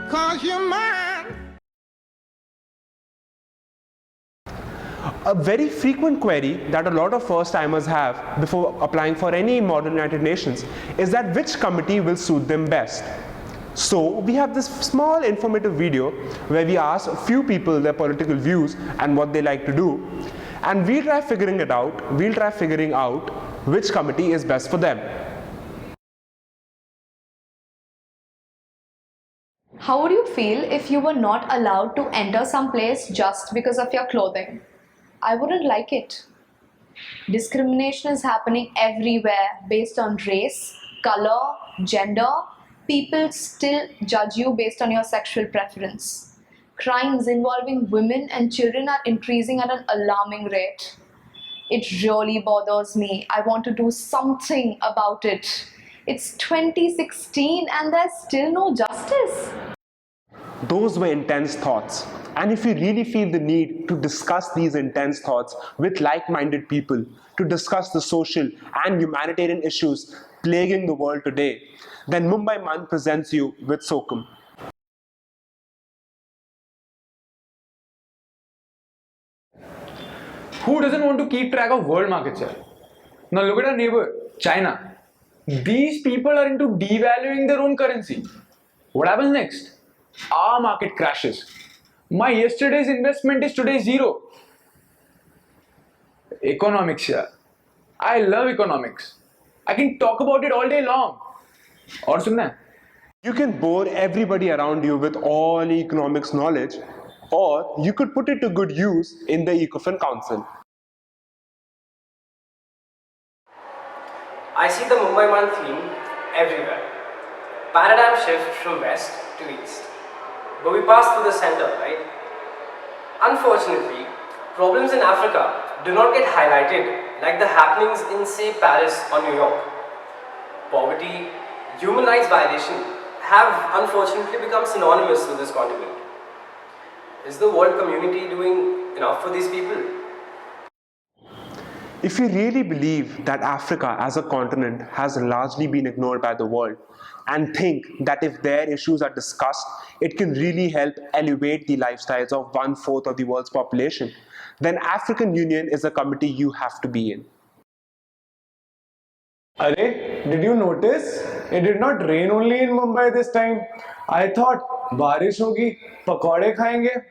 'cause you're mine. A very frequent query that a lot of first-timers have before applying for any modern United Nations is that which committee will suit them best. So we have this small informative video where we ask a few people their political views and what they like to do, and we'll try figuring out which committee is best for them. How would you feel if you were not allowed to enter some place just because of your clothing? I wouldn't like it. Discrimination is happening everywhere based on race, color, gender. People still judge you based on your sexual preference. Crimes involving women and children are increasing at an alarming rate. It really bothers me. I want to do something about it. It's 2016 and there's still no justice. Those were intense thoughts. And if you really feel the need to discuss these intense thoughts with like-minded people, to discuss the social and humanitarian issues plaguing the world today, then Mumbai MUN presents you with SOCUM. Who doesn't want to keep track of world market share? Now look at our neighbor, China. These people are into devaluing their own currency. What happens next? Our market crashes. My yesterday's investment is today zero. Economics here. I love economics. I can talk about it all day long. और सुनना है? You can bore everybody around you with all economics knowledge, or you could put it to good use in the Ecofin Council. I see the Mumbai MUN theme everywhere. Paradigm shift from west to east. But we pass through the center, right? Unfortunately, problems in Africa do not get highlighted like the happenings in, say, Paris or New York. Poverty, human rights violation have unfortunately become synonymous with this continent. Is the world community doing enough for these people? If you really believe that Africa as a continent has largely been ignored by the world, and think that if their issues are discussed, it can really help elevate the lifestyles of 1/4 of the world's population, then African Union is a committee you have to be in. Arey, did you notice? It did not rain only in Mumbai this time. I thought, barish hogi, pakode khayenge.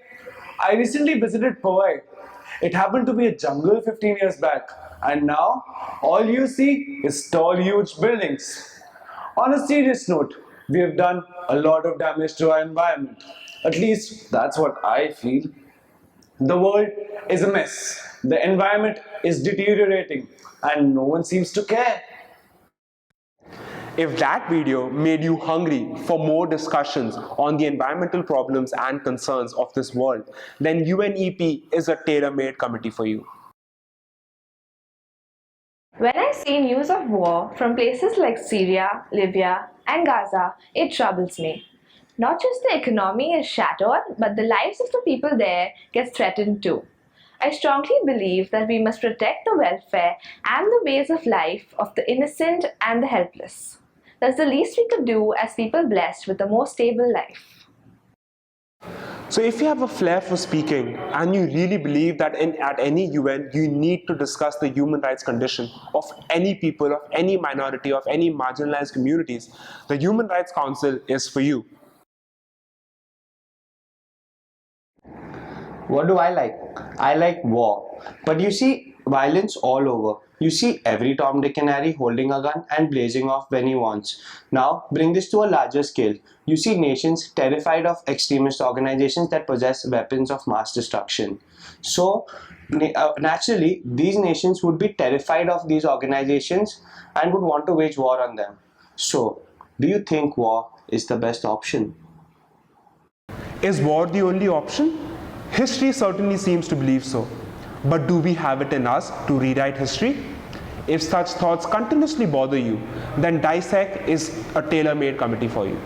I recently visited Powai. It happened to be a jungle 15 years back. And now, all you see is tall, huge buildings. On a serious note, we have done a lot of damage to our environment. At least, that's what I feel. The world is a mess. The environment is deteriorating. And no one seems to care. If that video made you hungry for more discussions on the environmental problems and concerns of this world, then UNEP is a tailor-made committee for you. When I see news of war from places like Syria, Libya, and Gaza, it troubles me. Not just the economy is shattered, but the lives of the people there get threatened too. I strongly believe that we must protect the welfare and the ways of life of the innocent and the helpless. That's the least we could do as people blessed with a more stable life. So if you have a flair for speaking and you really believe that at any UN you need to discuss the human rights condition of any people, of any minority, of any marginalized communities, the Human Rights Council is for you. What do I like? I like war. But you see violence all over. You see every Tom, Dick and Harry holding a gun and blazing off when he wants. Now bring this to a larger scale. You see nations terrified of extremist organizations that possess weapons of mass destruction. So naturally these nations would be terrified of these organizations and would want to wage war on them. So do you think war is the best option? Is war the only option? History certainly seems to believe so. But do we have it in us to rewrite history? If such thoughts continuously bother you, then DISEC is a tailor-made committee for you.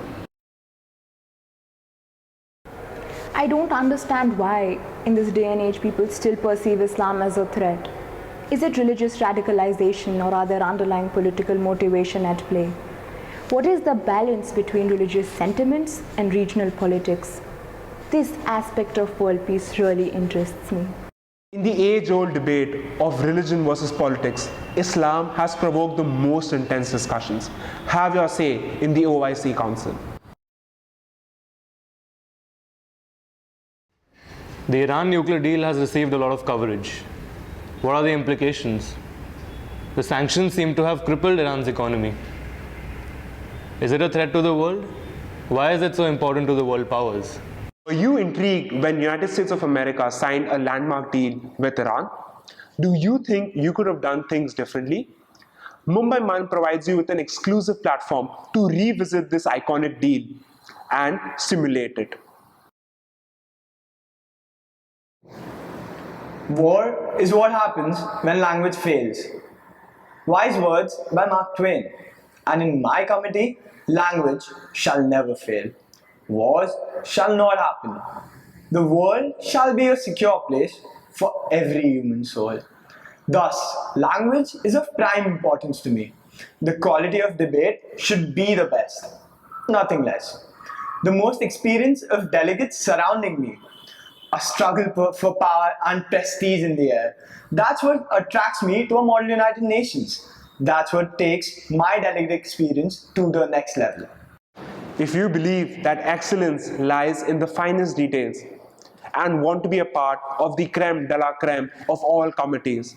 I don't understand why, in this day and age, people still perceive Islam as a threat. Is it religious radicalization or are there underlying political motivation at play? What is the balance between religious sentiments and regional politics? This aspect of world peace really interests me. In the age-old debate of religion versus politics, Islam has provoked the most intense discussions. Have your say in the OIC Council. The Iran nuclear deal has received a lot of coverage. What are the implications? The sanctions seem to have crippled Iran's economy. Is it a threat to the world? Why is it so important to the world powers? Were you intrigued when United States of America signed a landmark deal with Iran? Do you think you could have done things differently? Mumbai MUN provides you with an exclusive platform to revisit this iconic deal and simulate it. War is what happens when language fails. Wise words by Mark Twain. And in my committee, language shall never fail. Wars shall not happen. The world shall be a secure place for every human soul. Thus, language is of prime importance to me. The quality of debate should be the best, nothing less. The most experience of delegates surrounding me, a struggle for power and prestige in the air. That's what attracts me to a model United Nations. That's what takes my delegate experience to the next level. If you believe that excellence lies in the finest details and want to be a part of the creme de la creme of all committees,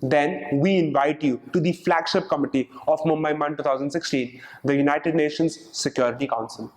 then we invite you to the flagship committee of Mumbai MUN 2016, the United Nations Security Council.